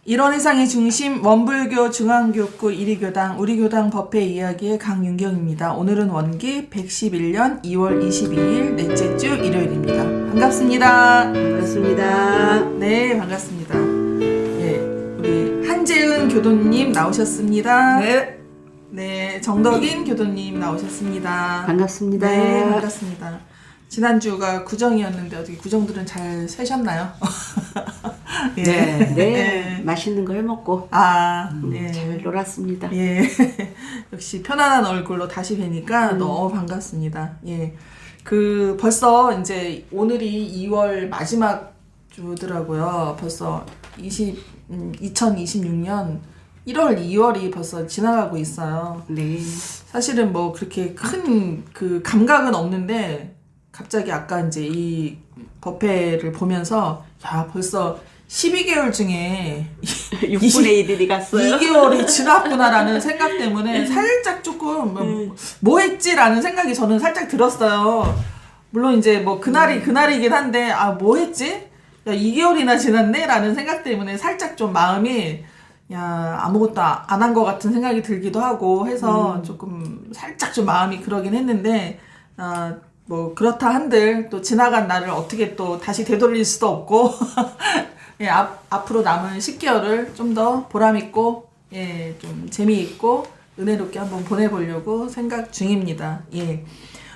이런 세상의 중심 원불교 중앙교구 1위교당 우리교당 법회 이야기의 강윤경입니다. 오늘은 원기 111년 2월 22일 넷째 주 일요일입니다. 반갑습니다. 반갑습니다. 네, 반갑습니다. 예, 우리 한재은 교도님 나오셨습니다. 네. 네, 정덕인 교도님 나오셨습니다. 반갑습니다. 네, 반갑습니다. 지난주가 구정이었는데 어떻게 구정들은 잘 새셨나요? 예. 네. 맛있는 거 해먹고 예. 잘 놀았습니다. 예. 역시 편안한 얼굴로 다시 뵈니까 너무 반갑습니다. 예. 벌써 이제 오늘이 2월 마지막 주더라고요. 벌써 2026년 1월, 2월이 벌써 지나가고 있어요. 네. 사실은 뭐 그렇게 큰 그 감각은 없는데 갑자기 아까 이제 이 법회를 보면서 야, 벌써 12개월 중에 6분의 1일이 갔어요. 2개월이 지났구나라는 생각 때문에 살짝 조금 뭐 했지라는 생각이 저는 살짝 들었어요. 물론 이제 뭐 그날이긴 한데 뭐 했지? 야, 2개월이나 지났네? 라는 생각 때문에 살짝 좀 마음이 아무것도 안 한 것 같은 생각이 들기도 하고 해서 조금 살짝 좀 마음이 그러긴 했는데 뭐 그렇다 한들 또 지나간 날을 어떻게 또 다시 되돌릴 수도 없고 예, 앞으로 남은 10개월을 좀 더 보람있고 예, 좀 재미있고 은혜롭게 한번 보내보려고 생각 중입니다. 예.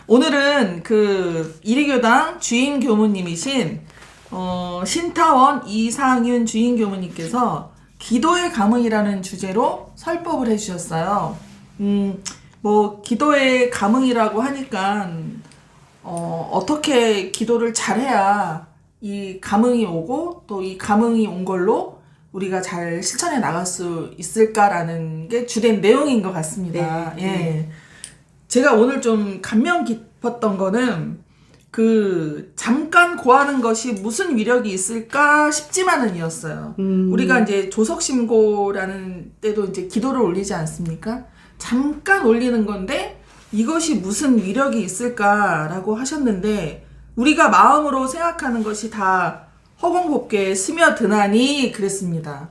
오늘은 그 이리교당 주임 교무님이신 신타원 이상윤 주임 교무님께서 기도의 감흥이라는 주제로 설법을 해주셨어요. 뭐 기도의 감흥이라고 하니까 어떻게 기도를 잘해야 이 감흥이 오고 또 이 감흥이 온 걸로 우리가 잘 실천해 나갈 수 있을까라는 게 주된 내용인 것 같습니다. 네. 예. 제가 오늘 좀 감명 깊었던 거는 잠깐 고하는 것이 무슨 위력이 있을까 싶지만은 이었어요. 우리가 이제 조석신고라는 때도 이제 기도를 올리지 않습니까? 잠깐 올리는 건데 이것이 무슨 위력이 있을까라고 하셨는데 우리가 마음으로 생각하는 것이 다 허공곱게 스며드나니 그랬습니다.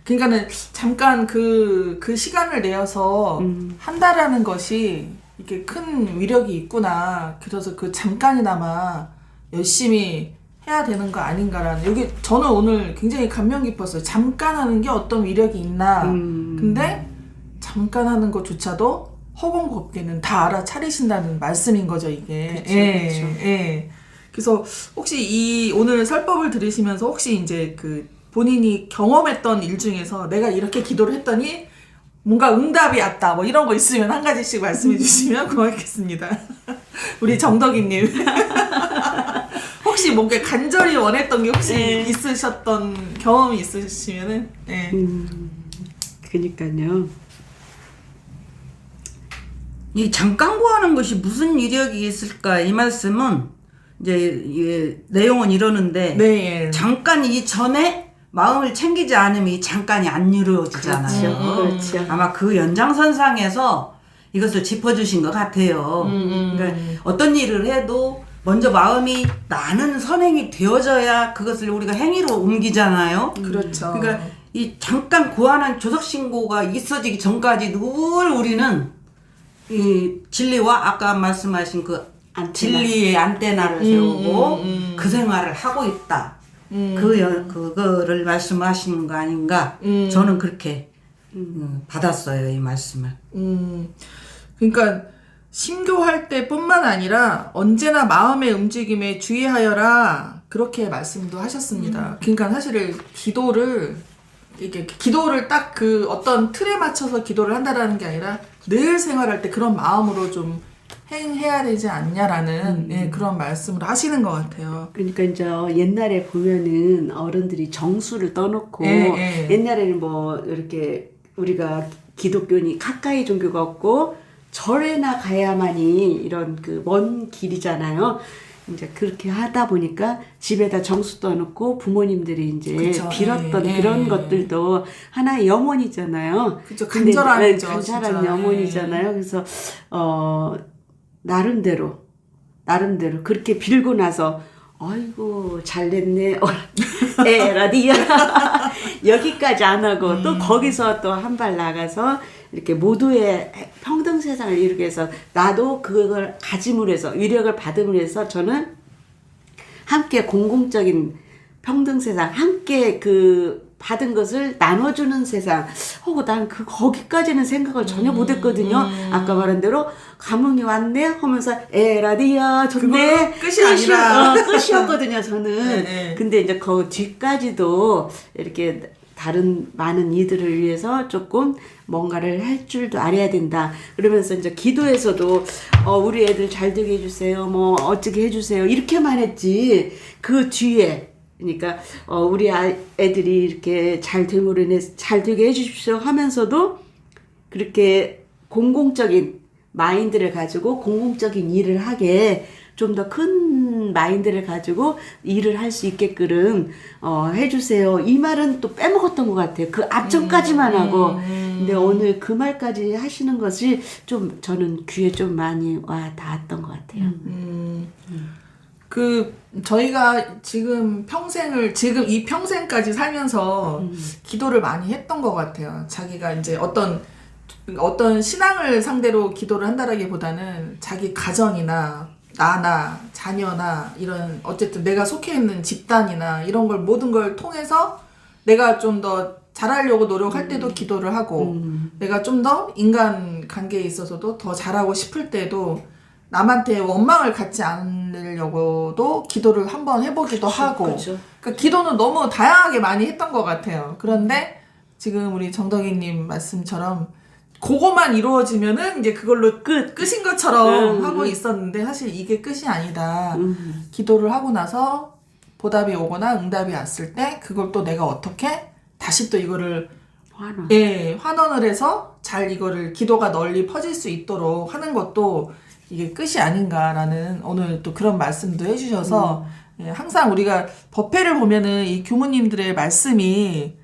그러니까는 잠깐 그 시간을 내어서 한다라는 것이 이렇게 큰 위력이 있구나. 그래서 그 잠깐이나마 열심히 해야 되는 거 아닌가라는 여기 저는 오늘 굉장히 감명 깊었어요. 잠깐 하는 게 어떤 위력이 있나. 근데 잠깐 하는 것조차도 허공곱게는 다 알아차리신다는 말씀인 거죠, 이게. 그쵸, 그쵸. 예. 그래서 혹시 이 오늘 설법을 들으시면서 혹시 이제 본인이 경험했던 일 중에서 내가 이렇게 기도를 했더니 뭔가 응답이 왔다, 뭐 이런 거 있으면 한 가지씩 말씀해 주시면 고맙겠습니다. 우리 정덕이님. 혹시 뭔가 간절히 원했던 게 혹시 있으셨던 경험이 있으시면은, 예. 그니까요. 이 잠깐 구하는 것이 무슨 이력이 있을까? 이 말씀은 이제 내용은 이러는데 네. 잠깐 이 전에 마음을 챙기지 않으면 이 잠깐이 안 이루어지잖아요. 그렇죠. 아마 그 연장선상에서 이것을 짚어주신 것 같아요. 그러니까 어떤 일을 해도 먼저 마음이 나는 선행이 되어져야 그것을 우리가 행위로 옮기잖아요. 그렇죠. 그러니까 이 잠깐 구하는 조석신고가 있어지기 전까지 늘 우리는 이 진리와 아까 말씀하신 진리의 안테나를 세우고 그 생활을 하고 있다. 그거를 말씀하시는 거 아닌가? 저는 그렇게 받았어요, 이 말씀을. 그러니까 심교할 때뿐만 아니라 언제나 마음의 움직임에 주의하여라 그렇게 말씀도 하셨습니다. 그러니까 사실은 기도를 딱 어떤 틀에 맞춰서 기도를 한다라는 게 아니라 늘 생활할 때 그런 마음으로 좀 행해야 되지 않냐라는 그런 말씀을 하시는 것 같아요. 그러니까 이제 옛날에 보면은 어른들이 정수를 떠놓고 옛날에는 뭐 이렇게 우리가 기독교니 가까이 종교가 없고 절에나 가야만이 이런 먼 길이잖아요. 이제 그렇게 하다 보니까 집에다 정수 떠놓고 부모님들이 이제 그쵸, 빌었던 그런 것들도 하나의 염원이잖아요. 그렇죠. 간절함이죠. 간절한 염원이잖아요. 그래서 나름대로 그렇게 빌고 나서 아이고 잘됐네 에라디야 여기까지 안 하고 또 거기서 또 한 발 나가서 이렇게 모두의 평등 세상을 이루기 위해서 나도 그걸 가짐으로 해서 위력을 받음으로 해서 저는 함께 공공적인 평등 세상 함께 그 받은 것을 나눠주는 세상. 난 거기까지는 생각을 전혀 못했거든요. 아까 말한 대로 감흥이 왔네 하면서 에라디야 좋네. 끝이 아니라 끝이었거든요. 저는. 네. 근데 이제 그 뒤까지도 이렇게 다른 많은 이들을 위해서 조금 뭔가를 할 줄도 알아야 된다. 그러면서 이제 기도에서도 우리 애들 잘 되게 해주세요. 뭐 어떻게 해주세요. 이렇게만 했지. 그 뒤에 그러니까 우리 애들이 이렇게 잘 됨으로 인해서 잘 되게 해주십시오 하면서도 그렇게 공공적인 마인드를 가지고 공공적인 일을 하게 좀 더 큰 마인드를 가지고 일을 할 수 있게끔 해주세요. 이 말은 또 빼먹었던 것 같아요. 그 앞전까지만 하고 근데 오늘 그 말까지 하시는 것이 좀 저는 귀에 좀 많이 와 닿았던 것 같아요. 저희가 지금 이 평생까지 살면서 기도를 많이 했던 것 같아요. 자기가 이제 어떤 신앙을 상대로 기도를 한다라기보다는 자기 가정이나 나나 자녀나 이런 어쨌든 내가 속해 있는 집단이나 이런 걸 모든 걸 통해서 내가 좀 더 잘하려고 노력할 때도 기도를 하고 내가 좀 더 인간 관계에 있어서도 더 잘하고 싶을 때도 남한테 원망을 갖지 않으려고도 기도를 한번 해보기도 하고 그렇죠. 그러니까 기도는 너무 다양하게 많이 했던 것 같아요. 그런데 지금 우리 정덕희님 말씀처럼 그거만 이루어지면은 이제 그걸로 끝인 것처럼 하고 있었는데 사실 이게 끝이 아니다. 기도를 하고 나서 보답이 오거나 응답이 왔을 때 그걸 또 내가 어떻게 다시 또 이거를 환원을 해서 잘 이거를 기도가 널리 퍼질 수 있도록 하는 것도 이게 끝이 아닌가라는 오늘 또 그런 말씀도 해주셔서 항상 우리가 법회를 보면은 이 교무님들의 말씀이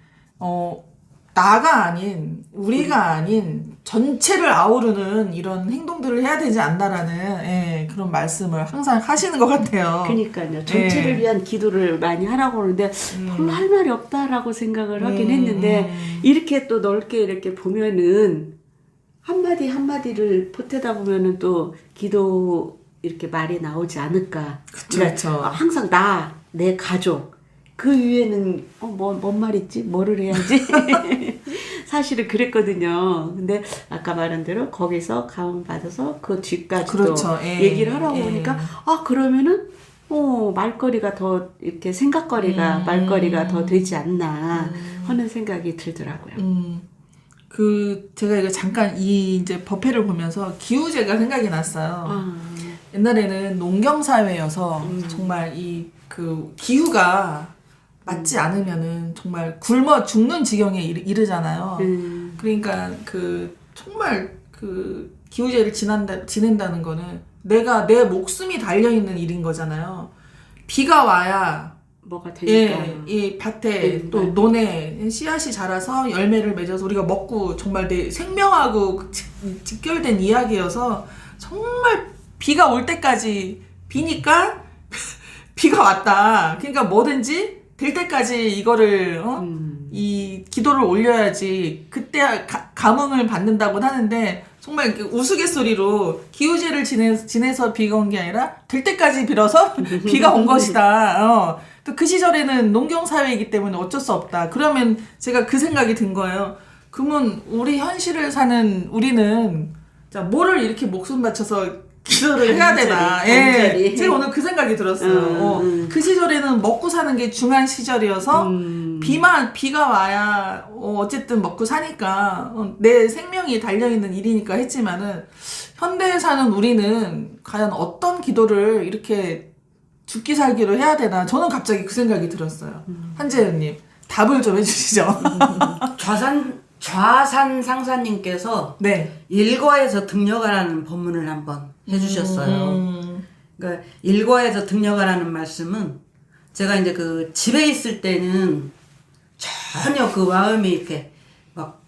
나가 아닌 우리가 아닌 전체를 아우르는 이런 행동들을 해야 되지 않나라는 그런 말씀을 항상 하시는 것 같아요. 그러니까요. 전체를 위한 기도를 많이 하라고 그러는데 별로 할 말이 없다라고 생각을 하긴 했는데 이렇게 또 넓게 이렇게 보면은 한마디 한마디를 보태다 보면은 또 기도 이렇게 말이 나오지 않을까. 그렇죠. 항상 내 가족 그 위에는 뭔 말이지? 뭐를 해야지? 사실은 그랬거든요. 근데 아까 말한 대로 거기서 가움 받아서 그 뒤까지도 그렇죠. 얘기를 하라고 보니까 그러면은 말거리가 더 이렇게 생각거리가 말거리가 더 되지 않나 하는 생각이 들더라고요. 제가 이거 잠깐 이제 법회를 보면서 기우제가 생각이 났어요. 옛날에는 농경사회여서 정말 그 기후가 맞지 않으면은 정말 굶어 죽는 지경에 이르잖아요. 그러니까 정말 기후제를 지낸다는 거는 내 목숨이 달려있는 일인 거잖아요. 비가 와야 뭐가 되니까. 이 밭에 또 논에 씨앗이 자라서 열매를 맺어서 우리가 먹고 정말 내 생명하고 직결된 이야기여서 정말 비가 올 때까지 비니까 비가 왔다. 그러니까 뭐든지 될 때까지 이거를 이 기도를 올려야지 그때 감흥을 받는다고 하는데 정말 우스갯소리로 기우제를 지내서 비가 온 게 아니라 될 때까지 빌어서 비가 온 것이다. 또 그 시절에는 농경사회이기 때문에 어쩔 수 없다. 그러면 제가 그 생각이 든 거예요. 그러면 우리 현실을 사는 우리는 뭐를 이렇게 목숨 바쳐서 기도를 해야 되나. 제가 오늘 그 생각이 들었어요. 그 시절에는 먹고 사는 게 중요한 시절이어서 비가 와야 어쨌든 먹고 사니까 내 생명이 달려있는 일이니까 했지만은 현대에 사는 우리는 과연 어떤 기도를 이렇게 죽기 살기로 해야 되나. 저는 갑자기 그 생각이 들었어요. 한재현님 답을 좀 해주시죠. 좌산 상사님께서 일과에서 등려가라는 법문을 한번 해주셨어요. 그러니까 일과에서 등려가라는 말씀은 제가 이제 그 집에 있을 때는 전혀 그 마음이 이렇게 막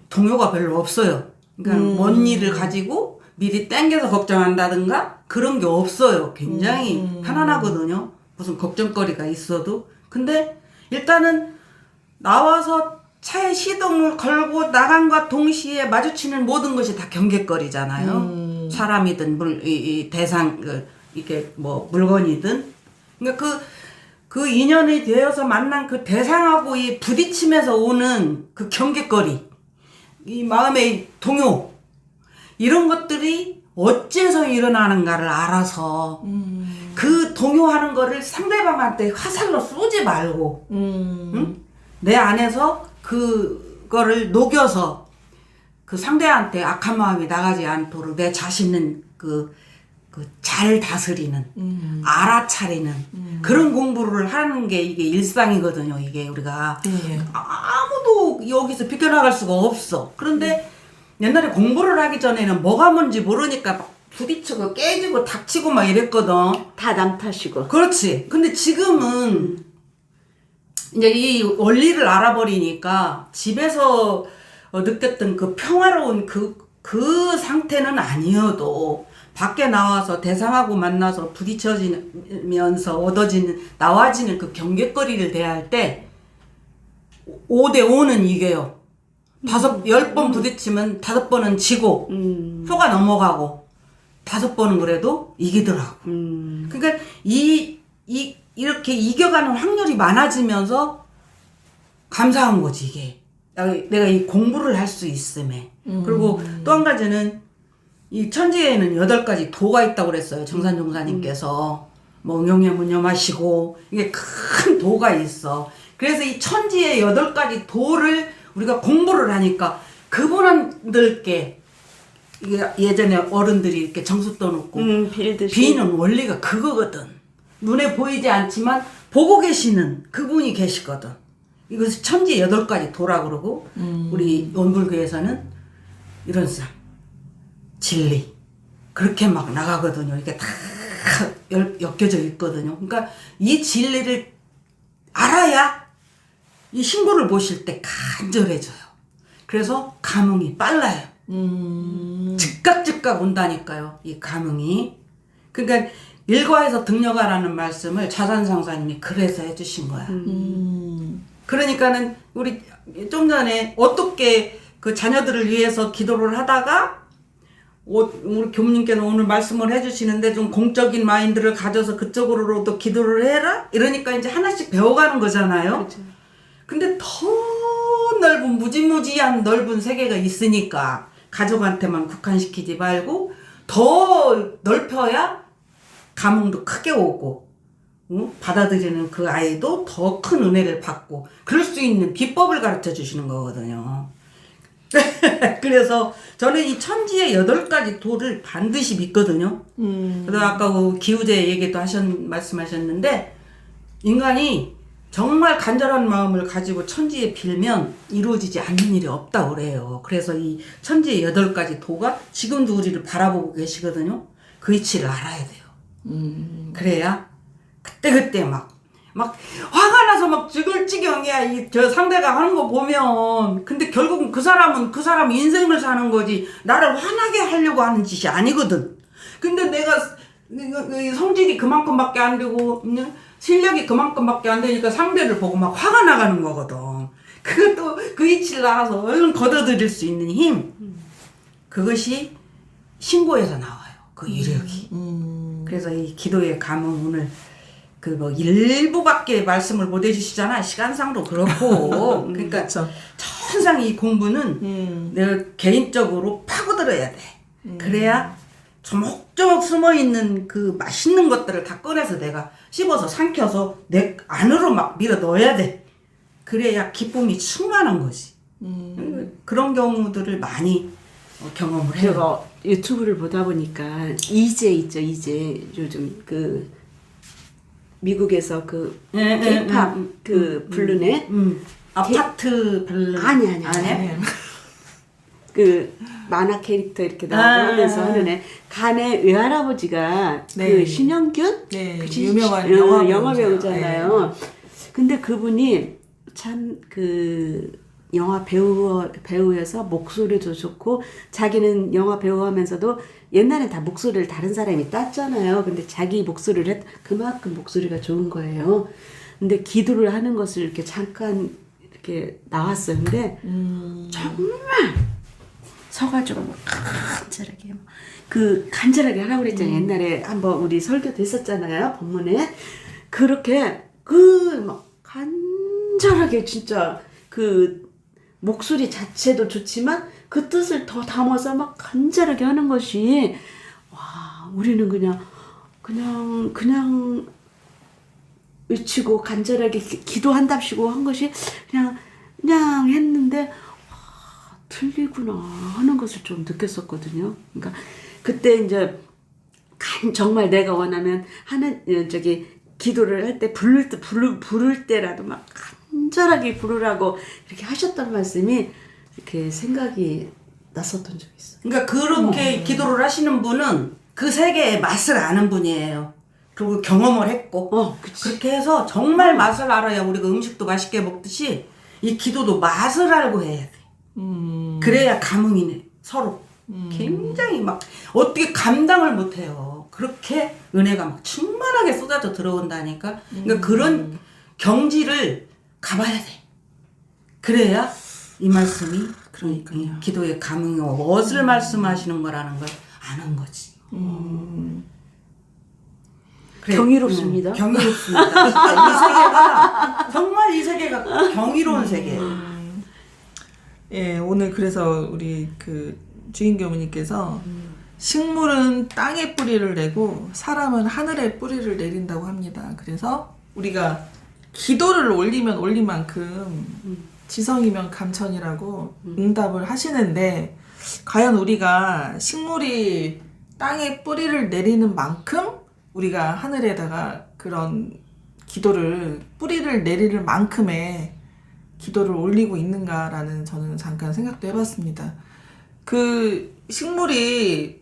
동요가 별로 없어요. 그러니까 뭔 일을 가지고 미리 땡겨서 걱정한다든가 그런 게 없어요. 굉장히 편안하거든요. 무슨 걱정거리가 있어도. 근데 일단은 나와서 차에 시동을 걸고 나간과 동시에 마주치는 모든 것이 다 경계거리잖아요. 사람이든 이 대상 이게 뭐 물건이든. 그러니까 그 인연이 되어서 만난 그 대상하고 이 부딪히면서 오는 그 경계거리, 이 마음의 동요, 이런 것들이 어째서 일어나는가를 알아서 그 동요하는 거를 상대방한테 화살로 쏘지 말고 응? 내 안에서 그거를 녹여서 그 상대한테 악한 마음이 나가지 않도록 내 자신은 잘 다스리는, 알아차리는 그런 공부를 하는 게 이게 일상이거든요. 이게 우리가 아무도 여기서 비껴나갈 수가 없어. 그런데 옛날에 공부를 하기 전에는 뭐가 뭔지 모르니까 막 부딪히고 깨지고 닥치고 막 이랬거든. 다 남 탓이고. 그렇지. 근데 지금은 이제 이 원리를 알아버리니까 집에서 느꼈던 그 평화로운 그 상태는 아니어도 밖에 나와서 대상하고 만나서 부딪혀지면서 나와지는 그 경계거리를 대할 때 5대5는 이겨요. 10번 부딪히면 5번은 지고 표가 넘어가고 5번은 그래도 이기더라고. 그러니까 이렇게 이겨가는 확률이 많아지면서 감사한 거지 이게. 내가 이 공부를 할 수 있음에. 그리고 또 한 가지는 이 천지에는 8가지 도가 있다고 그랬어요. 정산종사님께서. 뭐 응용해문념하시고 이게 큰 도가 있어. 그래서 이 천지의 8가지 도를 우리가 공부를 하니까 그분들께 예전에 어른들이 이렇게 정수 떠놓고 비는 원리가 그거거든. 눈에 보이지 않지만 보고 계시는 그분이 계시거든. 이것을 천지의 8가지 도라 그러고 우리 원불교에서는 이런 상 진리 그렇게 막 나가거든요. 이게 다 엮여져 있거든요. 그러니까 이 진리를 알아야 이 신고를 보실 때 간절해져요. 그래서 감흥이 빨라요. 즉각 온다니까요. 이 감흥이. 그러니까 일과에서 등려가라는 말씀을 자산상사님이 그래서 해주신 거야. 그러니까는 우리 좀 전에 어떻게 그 자녀들을 위해서 기도를 하다가 우리 교무님께서 오늘 말씀을 해주시는데 좀 공적인 마인드를 가져서 그쪽으로도 기도를 해라? 이러니까 이제 하나씩 배워가는 거잖아요. 그렇죠. 근데 더 넓은 무지무지한 넓은 세계가 있으니까 가족한테만 국한시키지 말고 더 넓혀야 감흥도 크게 오고 받아들이는 그 아이도 더 큰 은혜를 받고 그럴 수 있는 비법을 가르쳐 주시는 거거든요. 그래서 저는 이 천지의 8가지 도를 반드시 믿거든요. 그래서 아까 그 기우제 얘기도 말씀하셨는데 인간이 정말 간절한 마음을 가지고 천지에 빌면 이루어지지 않는 일이 없다고 그래요. 그래서 이 천지의 8가지 도가 지금도 우리를 바라보고 계시거든요. 그 이치를 알아야 돼요. 그래야 그때 막 화가 나서 막 죽을 지경이야. 저 상대가 하는 거 보면. 근데 결국은 그 사람 인생을 사는 거지. 나를 화나게 하려고 하는 짓이 아니거든. 근데 내가 성질이 그만큼밖에 안 되고 실력이 그만큼밖에 안 되니까 상대를 보고 막 화가 나가는 거거든. 그것도 그 이치를 알아서 얼른 걷어들일 수 있는 힘. 그것이 신고에서 나와요. 그 위력이. 그래서 이 기도의 감은 오늘 뭐 일부밖에 말씀을 못 해주시잖아. 시간상도 그렇고. 그러니까 천상 이 공부는 내가 개인적으로 파고들어야 돼. 그래야 조목조목 숨어있는 그 맛있는 것들을 다 꺼내서 내가 씹어서 삼켜서 내 안으로 막 밀어 넣어야 돼. 그래야 기쁨이 충만한 거지. 그런 경우들을 많이 경험을 해요. 제가 유튜브를 보다 보니까 이제 있죠. 이제 요즘 그 미국에서 그 K-팝 그 블루넷 아파트 블루 아니. 그 만화 캐릭터 이렇게 나오고 하면서 하는 애 간의 외할아버지가 그 신영균 유명한 영화 배우잖아요. 근데 그분이 참 그 영화 배우여서 목소리도 좋고 자기는 영화 배우하면서도 옛날엔 다 목소리를 다른 사람이 땄잖아요. 근데 자기 목소리를 그만큼 목소리가 좋은 거예요. 근데 기도를 하는 것을 이렇게 잠깐 이렇게 나왔어요. 근데 정말 서가지고 간절하게 간절하게 하라고 그랬잖아요. 옛날에 한번 우리 설교 됐었잖아요. 본문에 그렇게 막 간절하게 진짜 목소리 자체도 좋지만 그 뜻을 더 담아서 막 간절하게 하는 것이 와 우리는 그냥 외치고 간절하게 기도한답시고 한 것이 그냥 했는데 와, 틀리구나 하는 것을 좀 느꼈었거든요. 그러니까 그때 이제 정말 내가 원하면 기도를 할 때 부를 때라도 막 간절하게 부르라고 이렇게 하셨던 말씀이 이렇게 생각이 났었던 적이 있어요. 그러니까 그렇게 기도를 하시는 분은 그 세계의 맛을 아는 분이에요. 그리고 경험을 했고 그렇게 해서 정말 맛을 알아야 우리가 음식도 맛있게 먹듯이 이 기도도 맛을 알고 해야 돼. 그래야 감흥이네 서로. 굉장히 막 어떻게 감당을 못해요. 그렇게 은혜가 막 충만하게 쏟아져 들어온다니까. 그러니까 그런 경지를 가봐야 돼. 그래야 이 말씀이 그러니까 기도의 감흥이 무엇을 말씀하시는 거라는 걸 아는 거지. 그래. 경이롭습니다. 경이롭습니다. 이 세계가 정말 이 세계가 경이로운 세계예요. 예, 오늘 그래서 우리 주인 교무님께서 식물은 땅에 뿌리를 내고 사람은 하늘에 뿌리를 내린다고 합니다. 그래서 우리가 기도를 올리면 올린 만큼 지성이면 감천이라고 응답을 하시는데 과연 우리가 식물이 땅에 뿌리를 내리는 만큼 우리가 하늘에다가 그런 뿌리를 내릴 만큼의 기도를 올리고 있는가라는 저는 잠깐 생각도 해봤습니다. 식물이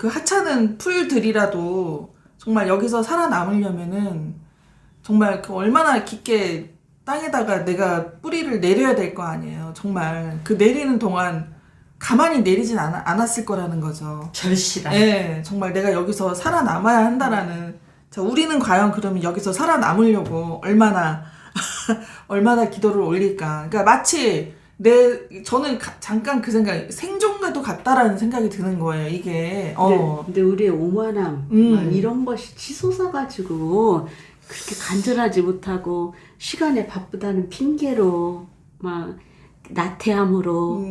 하찮은 풀들이라도 정말 여기서 살아남으려면은 정말 얼마나 깊게 땅에다가 내가 뿌리를 내려야 될 거 아니에요. 정말 내리는 동안 가만히 내리진 않았을 거라는 거죠. 절실한. 네, 정말 내가 여기서 살아남아야 한다라는. 자, 우리는 과연 그러면 여기서 살아남으려고 얼마나 기도를 올릴까. 그러니까 마치 저는 잠깐 그 생각, 생존과도 같다라는 생각이 드는 거예요, 이게. 근데 우리의 오만함, 이런 것이 치솟아가지고, 그렇게 간절하지 못하고, 시간에 바쁘다는 핑계로, 나태함으로,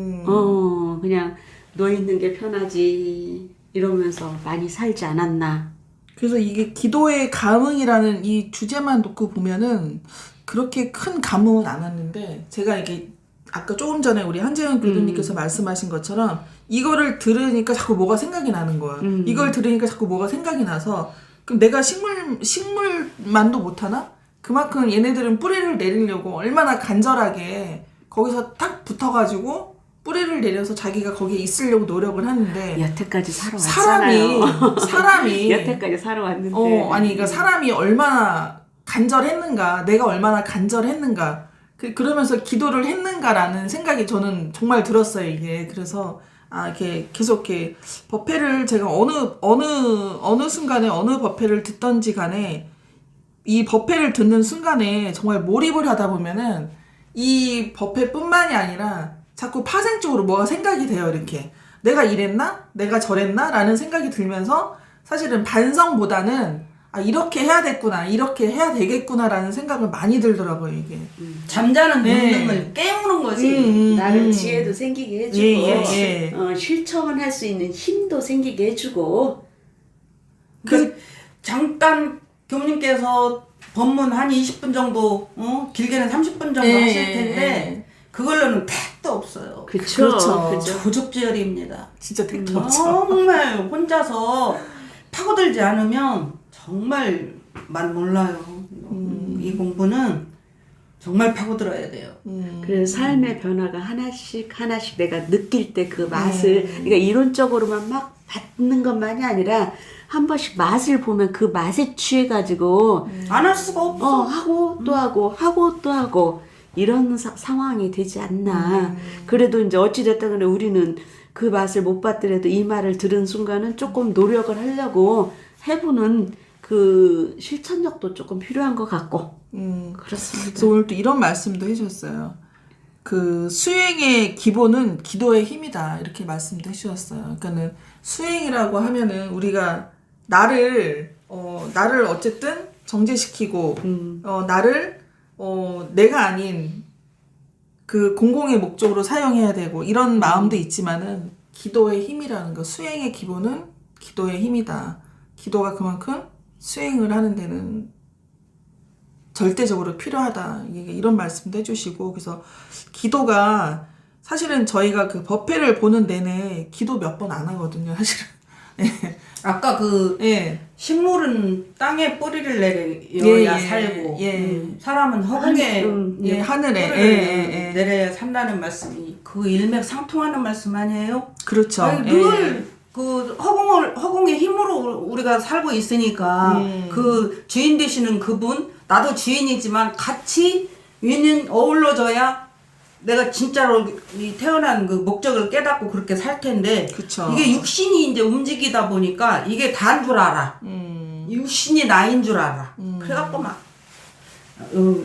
그냥 너 있는 게 편하지, 이러면서 많이 살지 않았나. 그래서 이게 기도의 감흥이라는 이 주제만 놓고 보면은, 그렇게 큰 감흥은 안 왔는데, 제가 이게, 아까 조금 전에 우리 한재현 교수님께서 말씀하신 것처럼 이거를 들으니까 자꾸 뭐가 생각이 나는 거야. 이걸 들으니까 자꾸 뭐가 생각이 나서 그럼 내가 식물만도 못하나? 그만큼 얘네들은 뿌리를 내리려고 얼마나 간절하게 거기서 딱 붙어가지고 뿌리를 내려서 자기가 거기에 있으려고 노력을 하는데 여태까지 살아왔잖아요. 사람이 여태까지 살아왔는데 그러니까 사람이 얼마나 간절했는가, 내가 얼마나 간절했는가, 그러면서 기도를 했는가라는 생각이 저는 정말 들었어요, 이게. 그래서, 이렇게 계속 이렇게 법회를 제가 어느 순간에 어느 법회를 듣던지 간에 이 법회를 듣는 순간에 정말 몰입을 하다 보면은 이 법회뿐만이 아니라 자꾸 파생적으로 뭐가 생각이 돼요, 이렇게. 내가 이랬나? 내가 저랬나? 라는 생각이 들면서 사실은 반성보다는 이렇게 해야 됐구나, 이렇게 해야 되겠구나라는 생각을 많이 들더라고요, 이게. 잠자는 본능을 깨우는 거지. 나는 지혜도 생기게 해주고, 실천할 수 있는 힘도 생기게 해주고. 잠깐 교무님께서 법문 한 20분 정도, 길게는 30분 정도 하실 텐데, 그걸로는 택도 없어요. 그렇죠. 조족지혈입니다. 진짜 택도 없죠. 정말 혼자서 파고들지 않으면 정말 몰라요. 이 공부는 정말 파고들어야 돼요. 그래서 삶의 변화가 하나씩 내가 느낄 때 그 맛을, 그러니까 이론적으로만 막 받는 것만이 아니라 한 번씩 맛을 보면 그 맛에 취해가지고 안 할 수가 없어. 하고 또 하고 이런 상황이 되지 않나. 그래도 이제 어찌됐든 간에 우리는 그 맛을 못 봤더라도 이 말을 들은 순간은 조금 노력을 하려고 해보는 그 실천력도 조금 필요한 것 같고. 그렇습니다. 그래서 오늘 또 이런 말씀도 해주셨어요. 그 수행의 기본은 기도의 힘이다 이렇게 말씀도 해주셨어요. 그러니까는 수행이라고 하면은 우리가 나를 어쨌든 정죄시키고 나를 내가 아닌 그 공공의 목적으로 사용해야 되고 이런 마음도 있지만은 기도의 힘이라는 거, 수행의 기본은 기도의 힘이다. 기도가 그만큼 수행을 하는 데는 절대적으로 필요하다. 이런 말씀도 해주시고, 그래서 기도가 사실은 저희가 그 법회를 보는 내내 기도 몇 번 안 하거든요, 사실은. 아까 그 예. 식물은 땅에 뿌리를 내려야 예, 살고 예. 사람은 허공에 예, 하늘에 뿌리를 내려야 산다는 말씀이 그 일맥상통하는 말씀 아니에요? 그렇죠. 아니, 늘 그 허공의 힘으로 우리가 살고 있으니까 그 주인 되시는 그분, 나도 주인이지만 같이 어우러져야 내가 진짜로 이 태어난 그 목적을 깨닫고 그렇게 살 텐데, 그쵸. 이게 육신이 이제 움직이다 보니까 이게 다인 줄 알아. 육신이 나인 줄 알아. 그래갖고 막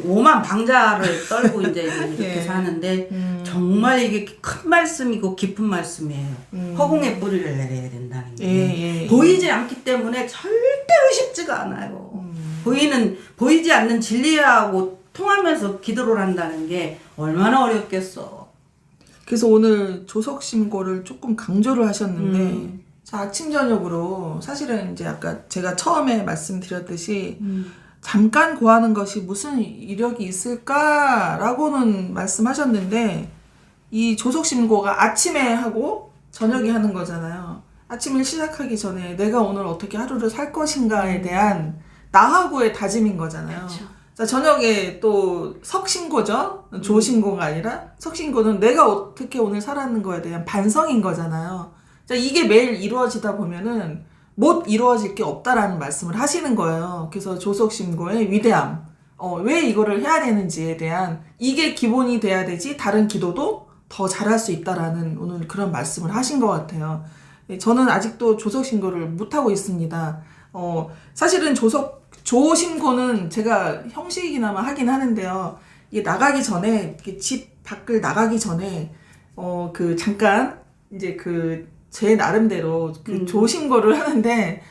오만 방자를 떨고 이제 이렇게 예. 사는데 정말 이게 큰 말씀이고 깊은 말씀이에요. 허공에 뿌리를 내려야 된다는 게 예. 보이지 않기 때문에 절대로 쉽지가 않아요. 보이지 않는 진리하고 통하면서 기도를 한다는 게 얼마나 어렵겠어. 그래서 오늘 조석신고를 조금 강조를 하셨는데, 자, 아침 저녁으로 사실은 이제 아까 제가 처음에 말씀드렸듯이 잠깐 고하는 것이 무슨 이력이 있을까라고는 말씀하셨는데, 이 조석신고가 아침에 하고 저녁에 하는 거잖아요. 아침을 시작하기 전에 내가 오늘 어떻게 하루를 살 것인가에 대한 나하고의 다짐인 거잖아요. 그렇죠. 자, 저녁에 또 석신고죠. 조신고가 아니라 석신고는 내가 어떻게 오늘 살았는 거에 대한 반성인 거잖아요. 자, 이게 매일 이루어지다 보면은 못 이루어질 게 없다라는 말씀을 하시는 거예요. 그래서 조석신고의 위대함, 왜 이거를 해야 되는지에 대한 이게 기본이 돼야 되지 다른 기도도 더 잘할 수 있다라는 오늘 그런 말씀을 하신 것 같아요. 저는 아직도 조석신고를 못하고 있습니다. 사실은 조신고는 제가 형식이나마 하긴 하는데요. 이게 나가기 전에, 집 밖을 나가기 전에, 잠깐, 이제 제 나름대로 조신고를 하는데,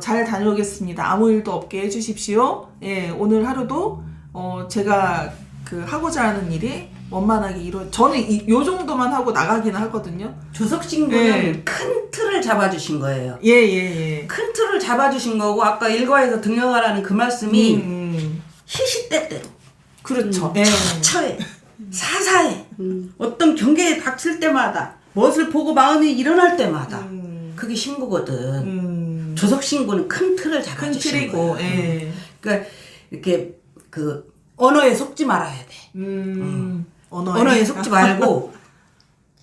잘 다녀오겠습니다. 아무 일도 없게 해주십시오. 예, 오늘 하루도, 제가 하고자 하는 일이 원만하게 저는 요 정도만 하고 나가기는 하거든요. 조석신고는 큰 틀을 잡아주신 거예요. 예. 큰 틀을 잡아주신 거고, 아까 일과에서 등려하라는 그 말씀이 시시때때로, 그렇죠. 처에 사사에 어떤 경계에 닥칠 때마다 무엇을 보고 마음이 일어날 때마다 그게 신고거든. 조석신고는 큰 틀을 잡아주신 거예요. 예. 그러니까 이렇게 언어에 속지 말아야 돼. 언어에 속지 말고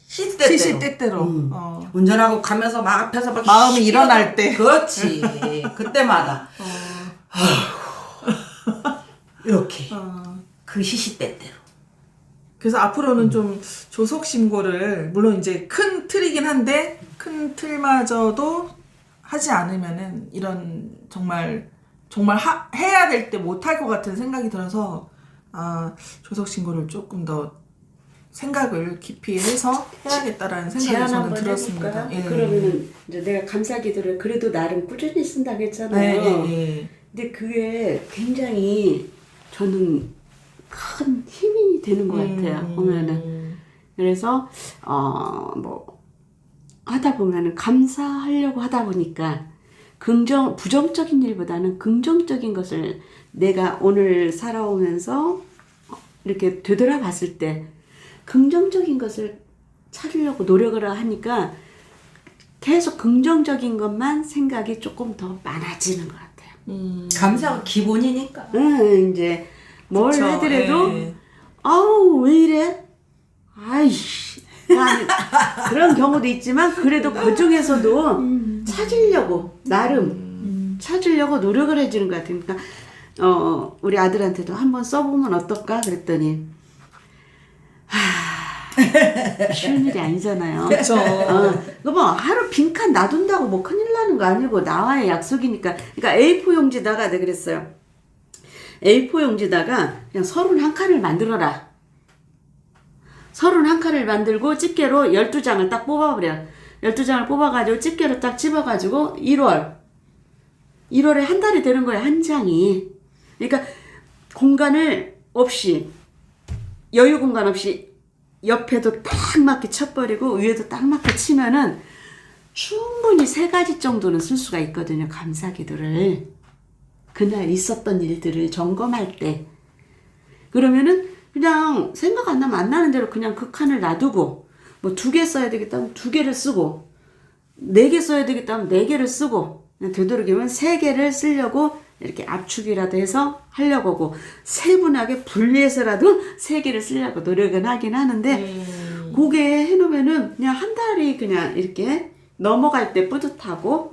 시시때때로. 운전하고 가면서 막 앞에서 막 마음이 일어날 때. 그렇지. 그때마다 이렇게 그 시시때때로. 그래서 앞으로는 좀 조석신고를 물론 이제 큰 틀이긴 한데 큰 틀마저도 하지 않으면은 이런 정말 해야 될 때 못할 것 같은 생각이 들어서 조석신고를 조금 더 생각을 깊이 해서 해야겠다라는 생각이 저는 들었습니다. 예. 그러면은 이제 내가 감사기도를 그래도 나름 꾸준히 쓴다고 했잖아요. 예. 근데 그게 굉장히 저는 큰 힘이 되는 것 같아요. 보면은. 그래서 하다 보면은 감사하려고 하다 보니까 부정적인 일보다는 긍정적인 것을 내가 오늘 살아오면서 이렇게 되돌아봤을 때 긍정적인 것을 찾으려고 노력을 하니까 계속 긍정적인 것만 생각이 조금 더 많아지는 것 같아요. 감사가 기본이니까. 이제 뭘 그쵸, 하더라도 예. 아우 왜 이래? 아이씨 그런 경우도 있지만 그래도 그 중에서도 찾으려고 나름 찾으려고 노력을 해주는 것 같으니까 우리 아들한테도 한번 써보면 어떨까 그랬더니 쉬운 일이 아니잖아요. 그렇죠. 그거 뭐 하루 빈칸 놔둔다고 뭐 큰일 나는 거 아니고 나와의 약속이니까. 그러니까 A4 용지다가 내가 그랬어요. A4 용지다가 그냥 31칸을 만들어라. 31칸을 만들고 집게로 12장을 딱 뽑아버려. 12장을 뽑아가지고 집게로 딱 집어가지고 1월에 한 달이 되는 거야, 한 장이. 그러니까 공간을 없이, 여유 공간 없이 옆에도 딱 맞게 쳐버리고 위에도 딱 맞게 치면은 충분히 3가지 정도는 쓸 수가 있거든요. 감사기도를. 그날 있었던 일들을 점검할 때. 그러면은 그냥 생각 안 나면 안 나는 대로 그냥 그 칸을 놔두고, 뭐 2개 써야 되겠다 하면 2개를 쓰고, 4개 써야 되겠다 하면 4개를 쓰고, 그냥 되도록이면 3개를 쓰려고 이렇게 압축이라도 해서 하려고 하고, 세분하게 분리해서라도 3개를 쓰려고 노력은 하긴 하는데, 그게 해놓으면은 그냥 한 달이 그냥 이렇게 넘어갈 때 뿌듯하고,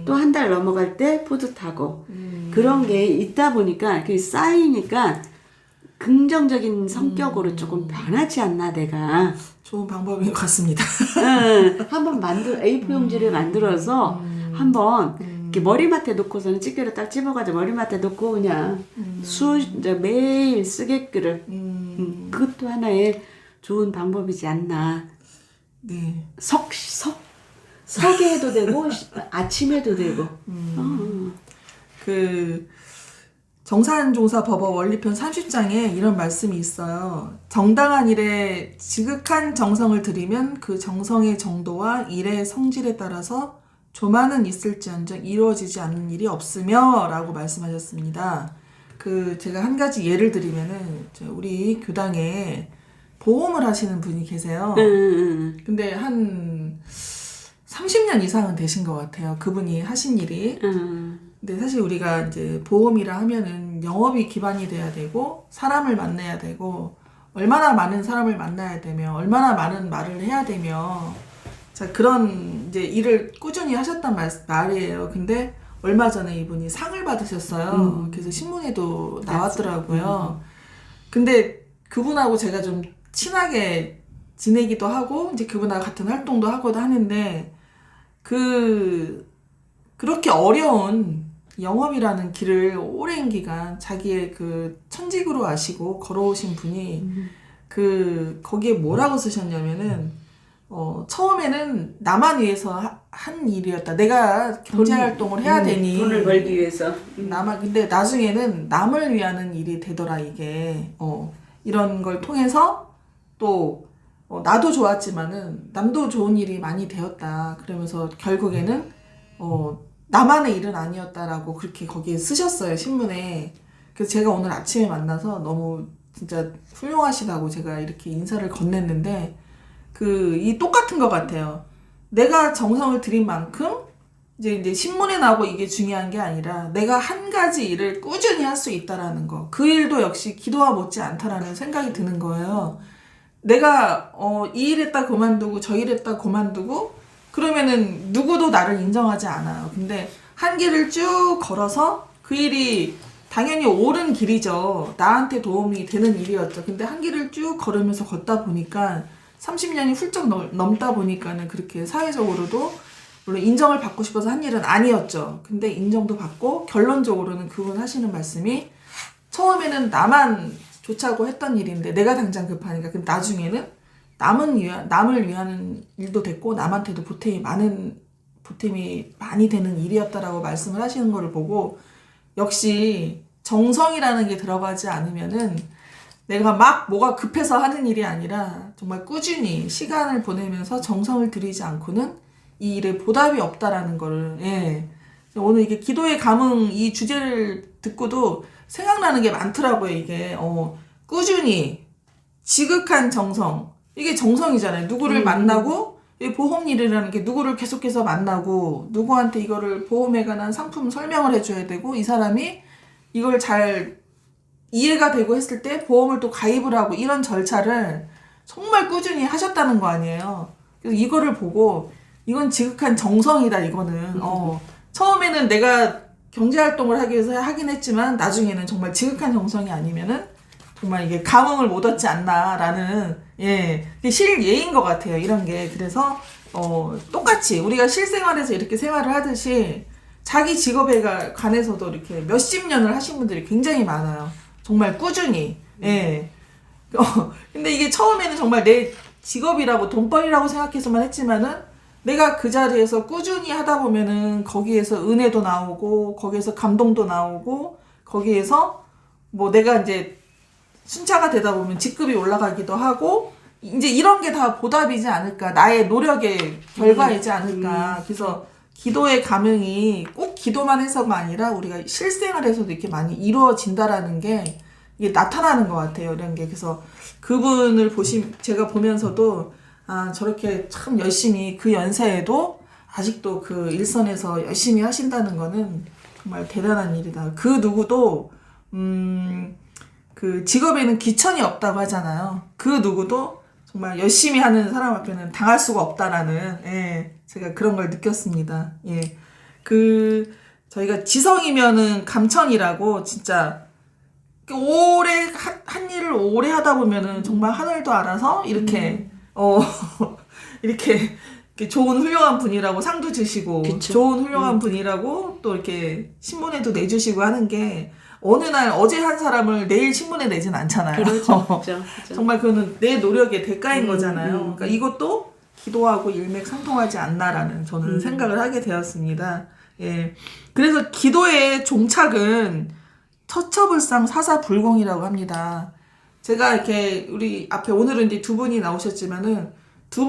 또 한 달 넘어갈 때 뿌듯하고, 그런 게 있다 보니까, 그게 쌓이니까, 긍정적인 성격으로 조금 변하지 않나, 내가. 좋은 방법인 것 같습니다. 한번 A4 용지를 만들어서 한번 이렇게 머리맡에 놓고서는 집게를 딱 집어가지고 머리맡에 놓고 그냥 이제 매일 쓰게끔. 그것도 하나의 좋은 방법이지 않나. 네. 석에 해도 되고 아침에도 되고. 정산종사법어 원리편 30장에 이런 말씀이 있어요. 정당한 일에 지극한 정성을 들이면 그 정성의 정도와 일의 성질에 따라서 조만은 있을지언정 이루어지지 않는 일이 없으며 라고 말씀하셨습니다. 제가 한 가지 예를 드리면은 우리 교당에 보험을 하시는 분이 계세요. 근데 한 30년 이상은 되신 것 같아요. 그분이 하신 일이. 근데 사실 우리가 이제 보험이라 하면은 영업이 기반이 돼야 되고 사람을 만나야 되고 얼마나 많은 사람을 만나야 되며 얼마나 많은 말을 해야 되며 자 그런 이제 일을 꾸준히 하셨단 말이에요. 근데 얼마 전에 이분이 상을 받으셨어요. 그래서 신문에도 나왔더라고요. 근데 그분하고 제가 좀 친하게 지내기도 하고 이제 그분하고 같은 활동도 하고도 하는데 그렇게 어려운 영업이라는 길을 오랜 기간 자기의 천직으로 아시고 걸어오신 분이 거기에 뭐라고 쓰셨냐면은 처음에는 나만 위해서 한 일이었다. 내가 경제활동을 해야 되니 돈을 벌기 위해서. 근데 나중에는 남을 위하는 일이 되더라 이게. 이런 걸 통해서 또 나도 좋았지만은 남도 좋은 일이 많이 되었다. 그러면서 결국에는 나만의 일은 아니었다라고 그렇게 거기에 쓰셨어요, 신문에. 그래서 제가 오늘 아침에 만나서 너무 진짜 훌륭하시다고 제가 이렇게 인사를 건넸는데, 이 똑같은 것 같아요. 내가 정성을 들인 만큼, 이제 신문에 나오고 이게 중요한 게 아니라, 내가 한 가지 일을 꾸준히 할 수 있다라는 거. 그 일도 역시 기도와 못지 않다라는 생각이 드는 거예요. 내가, 이 일 했다 그만두고, 저 일 했다 그만두고, 그러면은 누구도 나를 인정하지 않아요. 근데 한 길을 쭉 걸어서 그 일이 당연히 옳은 길이죠. 나한테 도움이 되는 일이었죠. 근데 한 길을 쭉 걸으면서 걷다 보니까 30년이 훌쩍 넘다 보니까는 그렇게 사회적으로도 물론 인정을 받고 싶어서 한 일은 아니었죠. 근데 인정도 받고 결론적으로는 그분 하시는 말씀이 처음에는 나만 좋자고 했던 일인데 내가 당장 급하니까 근데 나중에는 남을 위하는 일도 됐고 남한테도 보탬이 많이 되는 일이었다라고 말씀을 하시는 거를 보고 역시 정성이라는 게 들어가지 않으면은 내가 막 뭐가 급해서 하는 일이 아니라 정말 꾸준히 시간을 보내면서 정성을 들이지 않고는 이 일에 보답이 없다라는 거를 오늘 이게 기도의 감흥 이 주제를 듣고도 생각나는 게 많더라고요. 이게 꾸준히 지극한 정성 이게 정성이잖아요. 누구를 만나고 보험 일이라는 게 누구를 계속해서 만나고 누구한테 이거를 보험에 관한 상품 설명을 해줘야 되고 이 사람이 이걸 잘 이해가 되고 했을 때 보험을 또 가입을 하고 이런 절차를 정말 꾸준히 하셨다는 거 아니에요. 그래서 이거를 보고 이건 지극한 정성이다 이거는. 처음에는 내가 경제활동을 하기 위해서 하긴 했지만 나중에는 정말 지극한 정성이 아니면은 정말 이게 감흥을 못 얻지 않나라는 예 실예인 것 같아요. 이런 게 그래서 똑같이 우리가 실생활에서 이렇게 생활을 하듯이 자기 직업에 관해서도 이렇게 몇십 년을 하신 분들이 굉장히 많아요. 정말 꾸준히. 예. 근데 이게 처음에는 정말 내 직업이라고 돈벌이라고 생각해서만 했지만은 내가 그 자리에서 꾸준히 하다 보면은 거기에서 은혜도 나오고 거기에서 감동도 나오고 거기에서 뭐 내가 이제 순차가 되다 보면 직급이 올라가기도 하고 이제 이런 게 다 보답이지 않을까. 나의 노력의 결과이지 않을까. 그래서 기도의 감흥이 꼭 기도만 해서가 아니라 우리가 실생활에서도 이렇게 많이 이루어진다라는 게 이게 나타나는 것 같아요. 이런 게. 그래서 그분을 제가 보면서도 아, 저렇게 참 열심히 그 연세에도 아직도 그 일선에서 열심히 하신다는 거는 정말 대단한 일이다. 그 누구도, 그 직업에는 기천이 없다고 하잖아요. 그 누구도 정말 열심히 하는 사람 앞에는 당할 수가 없다라는, 예, 제가 그런 걸 느꼈습니다. 예. 저희가 지성이면은 감천이라고 진짜 오래, 한 일을 오래 하다 보면은 정말 하늘도 알아서 이렇게, 이렇게 좋은 훌륭한 분이라고 상도 주시고, 그쵸. 좋은 훌륭한 분이라고 또 이렇게 신문에도 내주시고 하는 게 어느 날 어제 한 사람을 내일 신문에 내진 않잖아요. 그렇죠. 그렇죠. 정말 그거는 내 노력의 대가인 거잖아요. 그러니까 이것도 기도하고 일맥상통하지 않나라는 저는 생각을 하게 되었습니다. 예. 그래서 기도의 종착은 처처불상 사사불공이라고 합니다. 제가 이렇게 우리 앞에 오늘은 이제 두 분이 나오셨지만은 두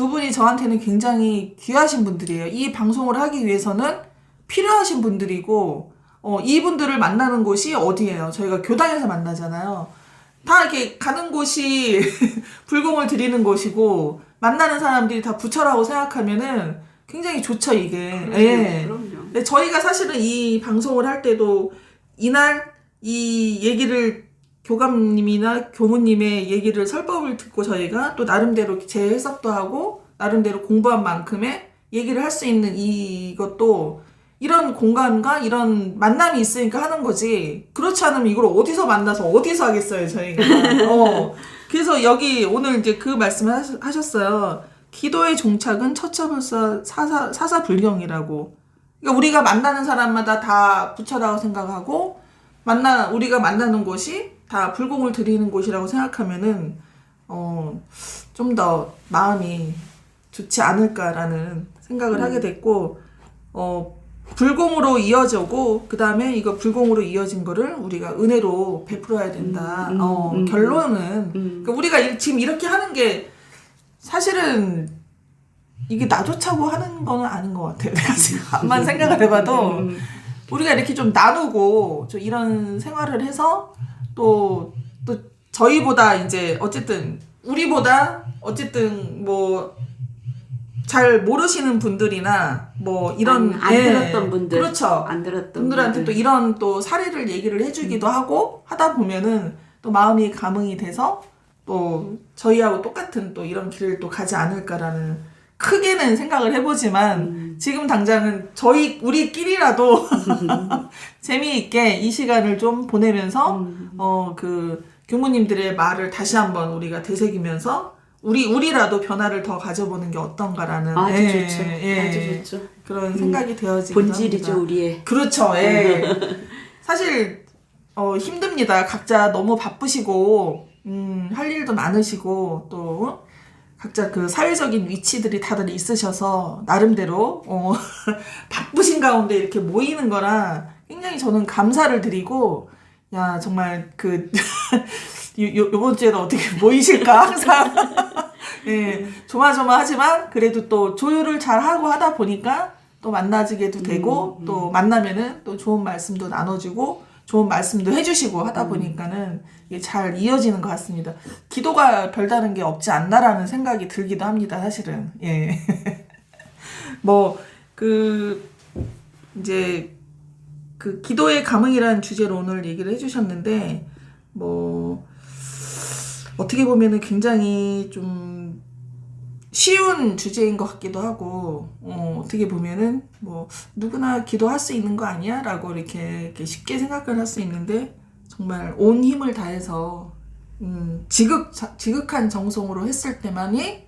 분이 저한테는 굉장히 귀하신 분들이에요. 이 방송을 하기 위해서는 필요하신 분들이고, 이분들을 만나는 곳이 어디예요? 저희가 교당에서 만나잖아요. 다 이렇게 가는 곳이 불공을 드리는 곳이고, 만나는 사람들이 다 부처라고 생각하면은 굉장히 좋죠, 이게. 그럼요, 예. 그럼요. 근데 저희가 사실은 이 방송을 할 때도 이날 이 얘기를 교감님이나 교무님의 얘기를 설법을 듣고 저희가 또 나름대로 제 해석도 하고 나름대로 공부한 만큼의 얘기를 할 수 있는 이것도 이런 공간과 이런 만남이 있으니까 하는 거지. 그렇지 않으면 이걸 어디서 만나서 어디서 하겠어요, 저희가. 그래서 여기 오늘 이제 그 말씀을 하셨어요. 기도의 종착은 처처불사 사사불경이라고. 그러니까 우리가 만나는 사람마다 다 부처라고 생각하고 우리가 만나는 곳이 다 불공을 드리는 곳이라고 생각하면은 좀 더 마음이 좋지 않을까라는 생각을 하게 됐고 불공으로 이어지고 그 다음에 이거 불공으로 이어진 거를 우리가 은혜로 베풀어야 된다. 결론은 그러니까 우리가 지금 이렇게 하는 게 사실은 이게 나조차고 하는 거는 아닌 것 같아요. 내가 지금 한번 생각을 해봐도 우리가 이렇게 좀 나누고 좀 이런 생활을 해서 또 저희보다 이제 어쨌든 우리보다 어쨌든 뭐 잘 모르시는 분들이나 뭐 이런 안 들었던 분들, 그렇죠. 안 들었던 분들한테 분들. 또 이런 또 사례를 얘기를 해주기도 하고 하다 보면은 또 마음이 감흥이 돼서 또 저희하고 똑같은 또 이런 길을 또 가지 않을까라는 크게는 생각을 해보지만 지금 당장은 우리끼리라도 재미있게 이 시간을 좀 보내면서 그 교무님들의 말을 다시 한번 우리가 되새기면서 우리라도 변화를 더 가져보는 게 어떤가라는 아주 좋죠. 아주 좋죠. 그런 생각이 되어지기도 본질이죠, 합니다. 우리의. 그렇죠. 예. 사실 힘듭니다. 각자 너무 바쁘시고 할 일도 많으시고 또 각자 그 사회적인 위치들이 다들 있으셔서 나름대로 바쁘신 가운데 이렇게 모이는 거라 굉장히 저는 감사를 드리고 야 정말 요번 주에도 어떻게 모이실까 항상 예 조마조마하지만 그래도 또 조율을 잘 하고 하다 보니까 또 만나지게도 되고 또 만나면은 또 좋은 말씀도 나눠주고 좋은 말씀도 해주시고 하다 보니까는 이게 잘 이어지는 것 같습니다. 기도가 별다른 게 없지 않나라는 생각이 들기도 합니다, 사실은. 예. 이제, 기도의 감흥이라는 주제로 오늘 얘기를 해주셨는데, 어떻게 보면은 굉장히 좀 쉬운 주제인 것 같기도 하고, 어떻게 보면은, 누구나 기도할 수 있는 거 아니야? 라고 이렇게 쉽게 생각을 할 수 있는데, 정말 온 힘을 다해서 지극한 정성으로 했을 때만이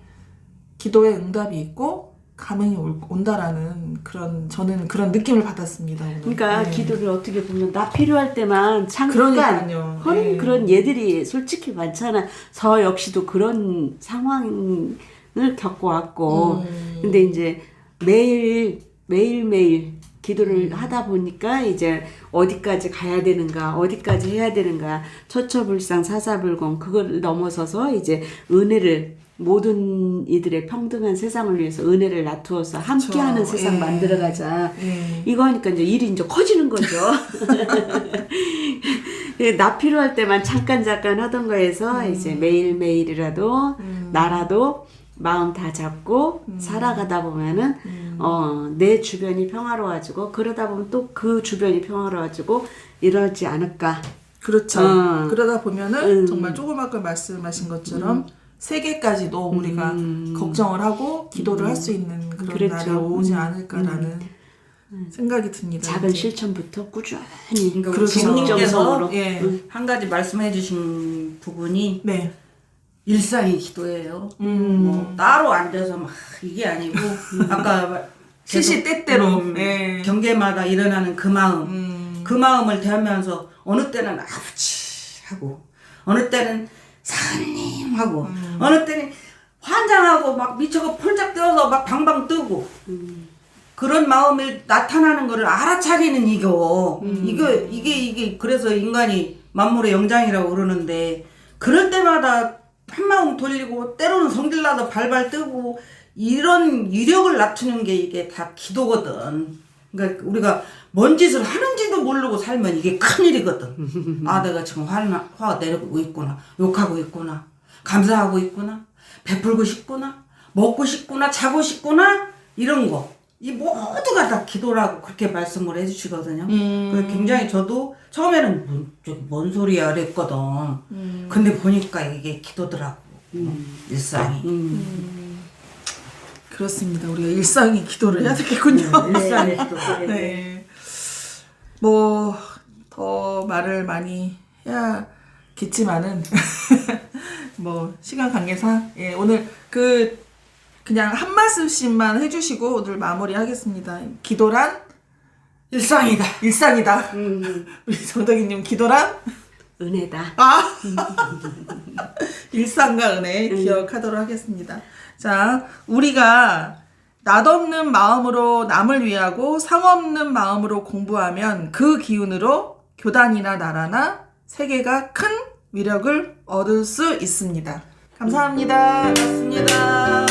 기도에 응답이 있고 감흥이 온다라는 저는 그런 느낌을 받았습니다. 오늘. 그러니까 네. 기도를 어떻게 보면 나 필요할 때만 잠깐 그러니까요. 하는 네. 그런 예들이 솔직히 많잖아. 저 역시도 그런 상황을 겪어왔고 근데 이제 매일매일 기도를 하다 보니까 이제 어디까지 가야 되는가, 어디까지 해야 되는가, 처처불상 사사불공 그걸 넘어서서 이제 은혜를 모든 이들의 평등한 세상을 위해서 은혜를 나투어서 함께하는 그쵸. 세상 예. 만들어가자. 예. 이거 하니까 이제 일이 이제 커지는 거죠. 나 필요할 때만 잠깐 하던 거에서 이제 매일매일이라도 나라도 마음 다 잡고 살아가다 보면은 내 주변이 평화로워지고 그러다 보면 또 그 주변이 평화로워지고 이러지 않을까. 그렇죠. 그러다 보면은 정말 조금 아까 말씀하신 것처럼 세계까지도 우리가 걱정을 하고 기도를 할 수 있는 그런 그렇죠. 날이 오지 않을까라는 생각이 듭니다. 작은 이제. 실천부터 꾸준히 그러니까 우리 그렇죠. 부모님께서 예. 한 가지 말씀해 주신 부분이 네. 일상의 기도예요. 뭐 따로 앉아서 막 이게 아니고 아까 시시때때로 예. 경계마다 일어나는 그 마음 그 마음을 대하면서 어느 때는 아버지 하고 어느 때는 사장님 하고 어느 때는 환장하고 막 미쳐가 폴짝 뛰어서 막 방방 뜨고 그런 마음이 나타나는 거를 알아차리는 이게 그래서 인간이 만물의 영장이라고 그러는데 그럴 때마다 한마음 돌리고 때로는 성질나서 발발 뜨고 이런 위력을 낮추는 게 이게 다 기도거든. 그러니까 우리가 뭔 짓을 하는지도 모르고 살면 이게 큰일이거든. 아 내가 지금 화가 내리고 있구나. 욕하고 있구나. 감사하고 있구나. 베풀고 싶구나. 먹고 싶구나. 자고 싶구나. 이런 거. 이 모두가 다 기도라고 그렇게 말씀을 해주시거든요. 그래서 굉장히 저도 처음에는 뭔 소리야 그랬거든. 근데 보니까 이게 기도더라고. 일상이. 그렇습니다. 우리가 일상의 기도를 해야 되겠군요. 일상의 기도. 네. 뭐 더 말을 많이 해야겠지만은 뭐 시간 관계상 오늘 그냥 한 말씀씩만 해주시고 오늘 마무리하겠습니다. 기도란 일상이다. 우리 정덕이님 기도란 은혜다. 일상과 은혜 기억하도록 하겠습니다. 자, 우리가 낯없는 마음으로 남을 위하고 상없는 마음으로 공부하면 그 기운으로 교단이나 나라나 세계가 큰 위력을 얻을 수 있습니다. 감사합니다. 고맙습니다.